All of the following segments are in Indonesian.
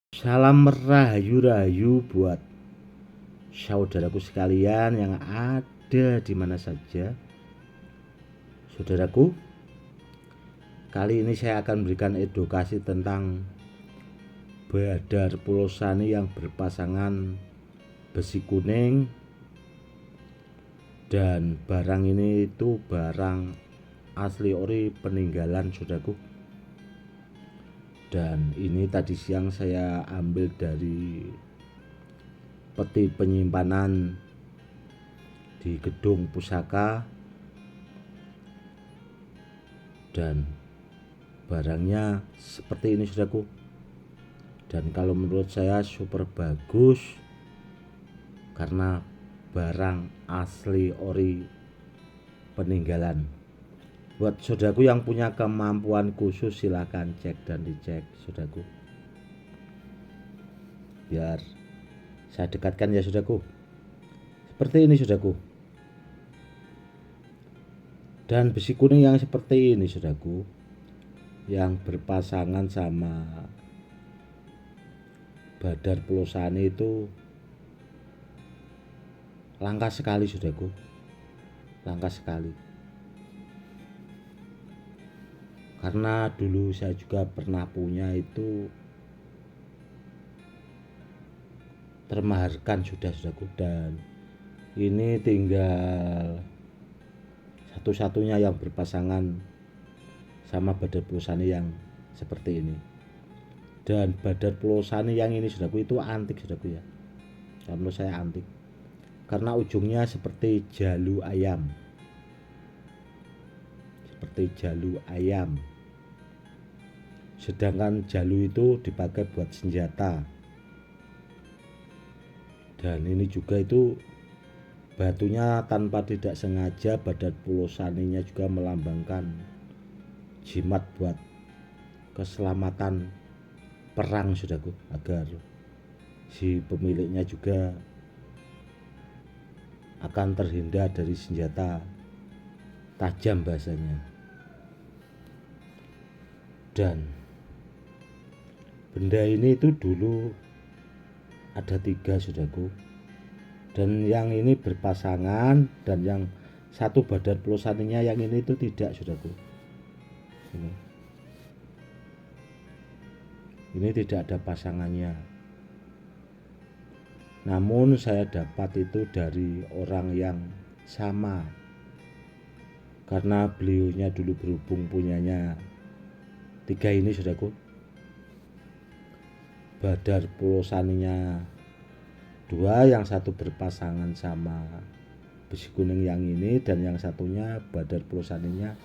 Salam merayu-rayu buat saudaraku sekalian yang ada di mana saja. Saudaraku, kali ini saya akan berikan edukasi tentang badar pulosani yang berpasangan besi kuning, dan barang ini itu barang asli ori peninggalan saudaraku. Dan ini tadi siang saya ambil dari peti penyimpanan di gedung pusaka, dan barangnya seperti ini saudaraku. Dan kalau menurut saya super bagus karena barang asli ori peninggalan. Buat saudaraku yang punya kemampuan khusus silahkan cek dan dicek saudaraku. Biar saya dekatkan ya saudaraku. Seperti ini saudaraku. Dan besi kuning yang seperti ini saudaraku, yang berpasangan sama badar pulosani itu langka sekali saudaraku. Langka sekali. Karena dulu saya juga pernah punya itu termaharkan sudah saudaraku, dan ini tinggal satu-satunya yang berpasangan sama badar pulosani yang seperti ini. Dan badar pulosani yang ini saudaraku itu antik saudaraku ya. Menurut saya antik karena ujungnya seperti jalu ayam. Seperti jalu ayam. Sedangkan jalu itu dipakai buat senjata. Dan ini juga itu batunya tanpa tidak sengaja badar pulosaninya juga melambangkan jimat buat keselamatan perang saudaraku, agar si pemiliknya juga akan terhindar dari senjata tajam bahasanya. Dan benda ini itu dulu ada 3 saudaraku, dan yang ini berpasangan, dan yang satu badar pulosaninya yang ini itu tidak saudaraku. Ini tidak ada pasangannya. Namun saya dapat itu dari orang yang sama, karena beliaunya dulu berhubung punyanya 3 ini saudaraku. Badar pulosaninya 2, yang satu berpasangan sama besi kuning yang ini, dan yang satunya badar pulosaninya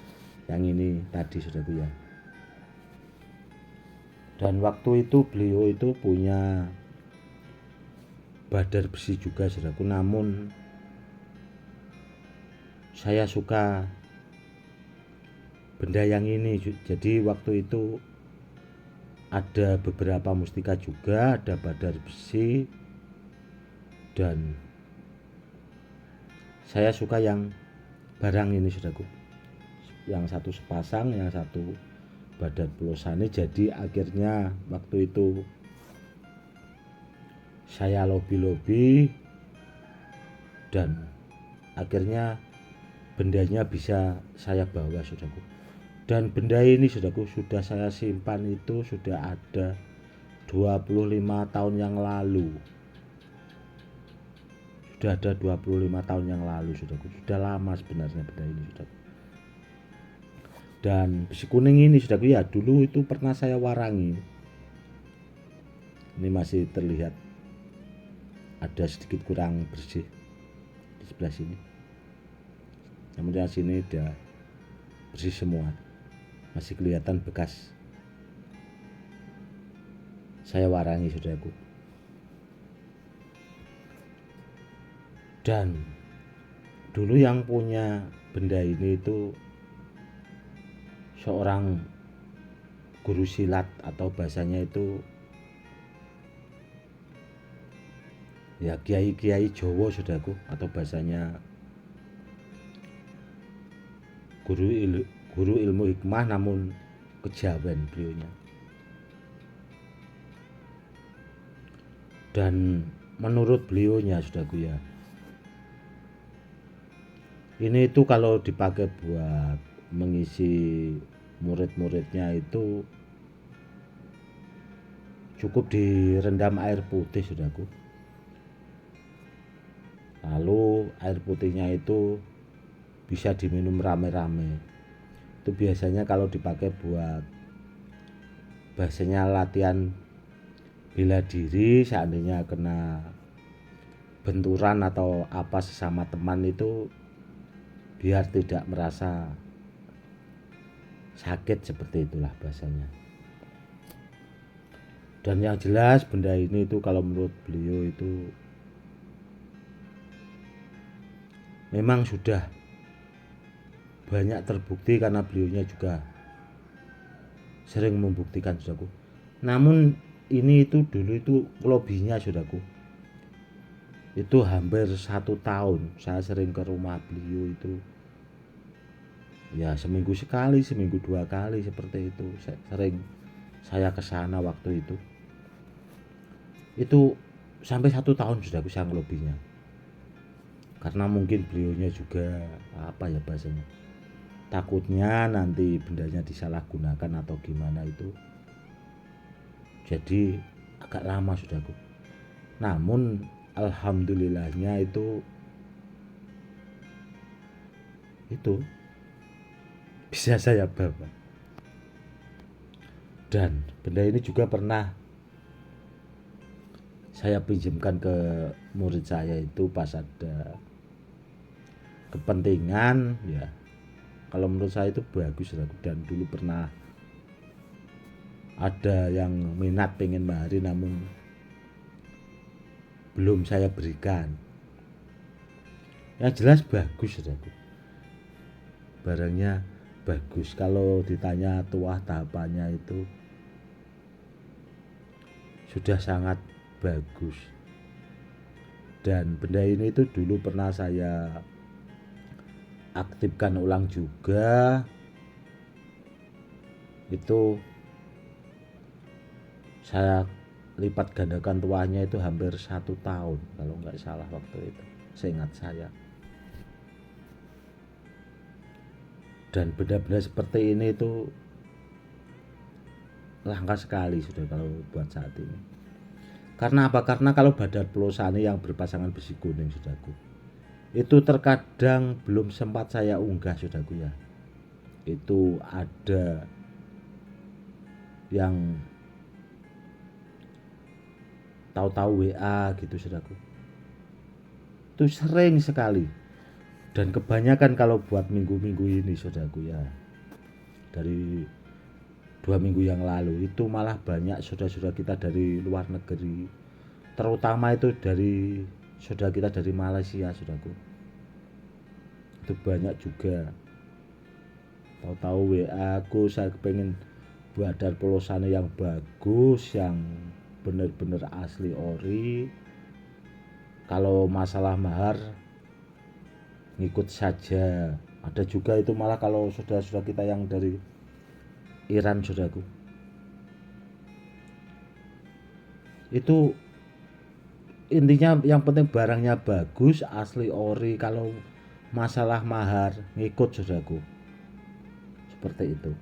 yang ini tadi saudaraku ya. Dan waktu itu beliau itu punya badar besi juga saudaraku, namun saya suka benda yang ini. Jadi waktu itu ada beberapa mustika juga, ada badar besi, dan saya suka yang barang ini saudaraku, yang satu sepasang, yang satu badar pulosani. Jadi akhirnya waktu itu saya lobi-lobi, dan akhirnya bendanya bisa saya bawa saudaraku. Dan benda ini saudaraku sudah saya simpan itu sudah ada 25 tahun yang lalu. Sudah ada 25 tahun yang lalu saudaraku. Sudah lama sebenarnya benda ini saudaraku. Dan besi kuning ini saudaraku ya, dulu itu pernah saya warangi. Ini masih terlihat ada sedikit kurang bersih di sebelah sini. Namun sini udah bersih semua. Masih kelihatan bekas saya warangi saudaraku. Dan dulu yang punya benda ini itu seorang guru silat, atau bahasanya itu ya kiai-kiai Jawa saudaraku, atau bahasanya guru ilmu hikmah namun kejawen beliaunya. Dan menurut beliaunya saudaraku ya, ini itu kalau dipakai buat mengisi murid-muridnya itu cukup direndam air putih saudaraku. Lalu air putihnya itu bisa diminum rame-rame. Itu biasanya kalau dipakai buat bahasanya latihan bela diri, seandainya kena benturan atau apa sesama teman itu biar tidak merasa sakit, seperti itulah bahasanya. Dan yang jelas benda ini itu kalau menurut beliau itu memang sudah banyak terbukti karena beliaunya juga sering membuktikan saudaraku. Namun ini itu dulu itu lobbynya saudaraku, itu hampir 1 tahun saya sering ke rumah beliau itu ya, seminggu sekali, seminggu 2 kali seperti itu. Sering saya ke sana waktu itu sampai 1 tahun sudah bisa ngelobinya, karena mungkin beliaunya juga apa ya bahasanya, takutnya nanti bendanya disalahgunakan atau gimana itu, jadi agak lama saudaraku. Namun alhamdulillahnya itu bisa saya bawa. Dan benda ini juga pernah saya pinjamkan ke murid saya itu pas ada kepentingan ya. Kalau menurut saya itu bagus saudaraku. Dan dulu pernah ada yang minat pengen mahari, namun belum saya berikan. Yang jelas bagus saudaraku, barangnya bagus. Kalau ditanya tuah tahapannya itu sudah sangat bagus. Dan benda ini itu dulu pernah saya aktifkan ulang juga, itu saya lipat gandakan tuahnya itu hampir 1 tahun kalau nggak salah waktu itu, seingat saya. Dan benda-benda seperti ini itu langka sekali sudah kalau buat saat ini. Karena apa? Karena kalau badan pelosani yang berpasangan besi kuning saudaraku, itu terkadang belum sempat saya unggah saudaraku ya, itu ada yang tahu-tahu WA gitu saudaraku, itu sering sekali. Dan kebanyakan kalau buat minggu-minggu ini saudaraku ya, dari 2 minggu yang lalu itu malah banyak saudara-saudara kita dari luar negeri, terutama itu dari saudara kita dari Malaysia saudaraku, itu banyak juga tahu-tahu WA aku, saya kepengen buat dar polosane yang bagus, yang bener-bener asli ori, kalau masalah mahar ngikut saja. Ada juga itu malah kalau saudara-saudara kita yang dari Iran saudaraku, itu intinya yang penting barangnya bagus, asli ori, kalau masalah mahar ngikut saudaraku, seperti itu.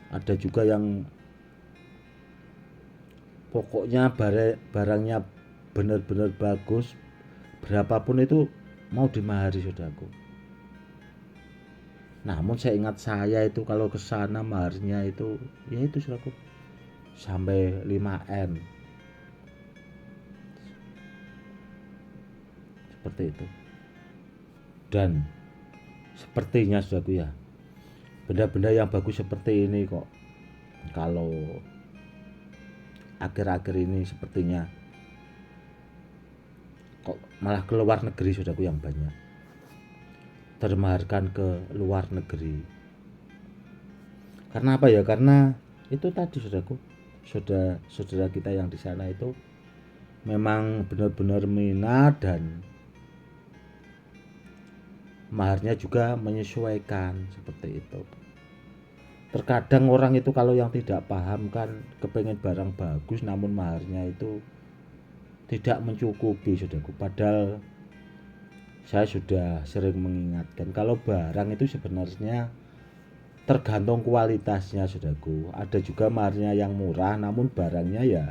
Ada juga yang pokoknya barangnya benar-benar bagus, berapapun itu mau dimahari saudaraku. Namun saya ingat saya itu kalau ke sana maharnya itu ya itu saudaraku sampai 5M, seperti itu. Dan sepertinya saudaraku ya, benda-benda yang bagus seperti ini kok kalau akhir-akhir ini sepertinya kok malah ke luar negeri saudaraku, yang banyak termaharkan ke luar negeri. Karena apa ya? Karena itu tadi saudaraku, saudara kita yang di sana itu memang benar-benar minat dan maharnya juga menyesuaikan, seperti itu. Terkadang orang itu kalau yang tidak paham kan kepengen barang bagus namun maharnya itu tidak mencukupi saudaraku. Padahal saya sudah sering mengingatkan kalau barang itu sebenarnya tergantung kualitasnya saudaraku. Ada juga maharnya yang murah namun barangnya ya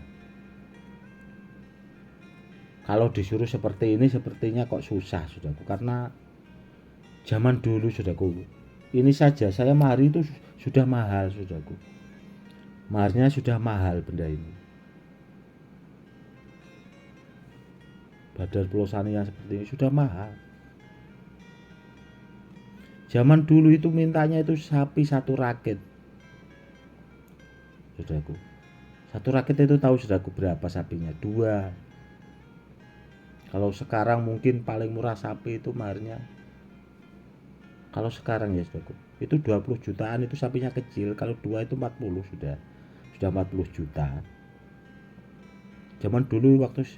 kalau disuruh seperti ini sepertinya kok susah saudaraku. Karena zaman dulu saudaraku, ini saja saya mahari itu sudah mahal saudaraku. Maharnya sudah mahal benda ini. Badar pelosani yang seperti ini sudah mahal. Zaman dulu itu mintanya itu sapi satu rakit saudaraku. Satu rakit itu tahu saudaraku berapa sapinya? 2. Kalau sekarang mungkin paling murah sapi itu maharnya, kalau sekarang ya saudaraku, itu 20 jutaan itu sapinya kecil. Kalau 2 itu 40 sudah 40 juta. Zaman dulu waktu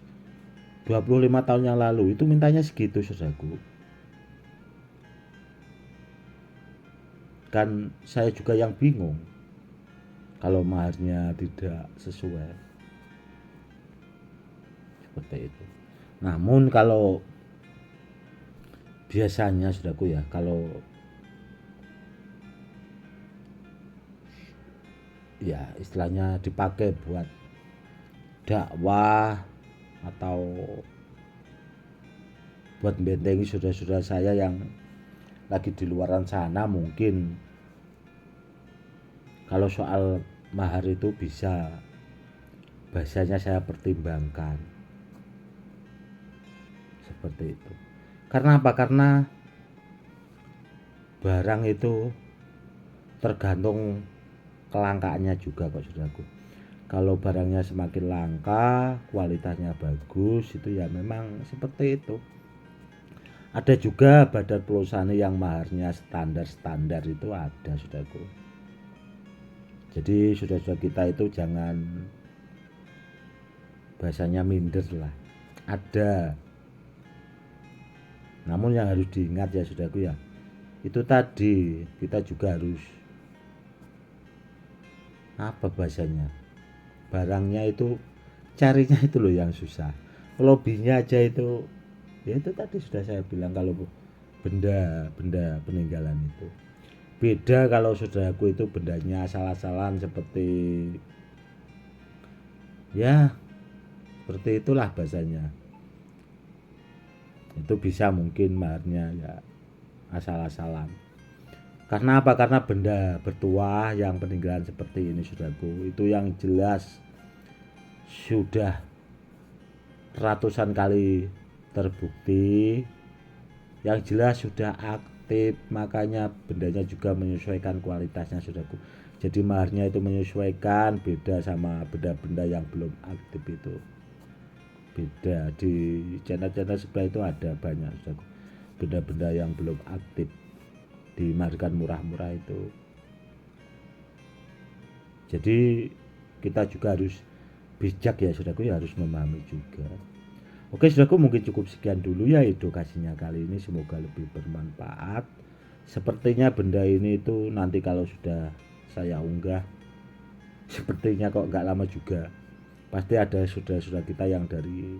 25 tahun yang lalu itu mintanya segitu saudaraku. Kan saya juga yang bingung kalau maharnya tidak sesuai seperti itu. Namun kalau biasanya saudaraku ya, kalau ya istilahnya dipakai buat dakwah atau buat membentengi saudara-saudara saya yang lagi di luaran sana, mungkin kalau soal mahar itu bisa bahasanya saya pertimbangkan seperti itu. Karena apa? Karena barang itu tergantung kelangkaannya juga kok saudaraku. Kalau barangnya semakin langka, kualitasnya bagus, itu ya memang seperti itu. Ada juga badar pelosani yang maharnya standar-standar itu ada saudaraku. Jadi saudara-saudara kita itu jangan bahasanya minder lah. Ada. Namun yang harus diingat ya saudaraku ya, itu tadi kita juga harus apa bahasanya, barangnya itu carinya itu loh yang susah. Lobbynya aja itu ya itu tadi sudah saya bilang, kalau benda peninggalan itu beda. Kalau saudaraku itu bendanya asal-asalan seperti ya seperti itulah bahasanya, itu bisa mungkin maharnya ya asal-asalan. Karena apa? Karena benda bertuah yang peninggalan seperti ini saudaraku, itu yang jelas sudah ratusan kali terbukti, yang jelas sudah aktif, makanya bendanya juga menyesuaikan kualitasnya saudaraku. Jadi maharnya itu menyesuaikan, beda sama benda-benda yang belum aktif itu. Beda di channel-channel sebelah itu ada banyak saudaraku, benda-benda yang belum aktif dimaharkan murah-murah itu. Jadi kita juga harus bijak ya saudaraku ya, harus memahami juga. Oke saudaraku, mungkin cukup sekian dulu ya edukasinya kali ini, semoga lebih bermanfaat. Sepertinya benda ini itu nanti kalau sudah saya unggah, sepertinya kok nggak lama juga pasti ada saudara-saudara kita yang dari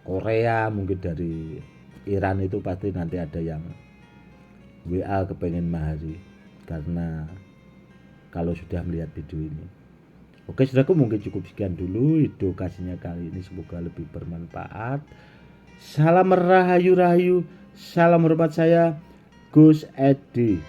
Korea, mungkin dari Iran, itu pasti nanti ada yang WA kepengen mahari karena kalau sudah melihat video ini. Oke saudaraku, mungkin cukup sekian dulu edukasinya kali ini, semoga lebih bermanfaat. Salam rahayu, salam hormat, saya Gus Edi.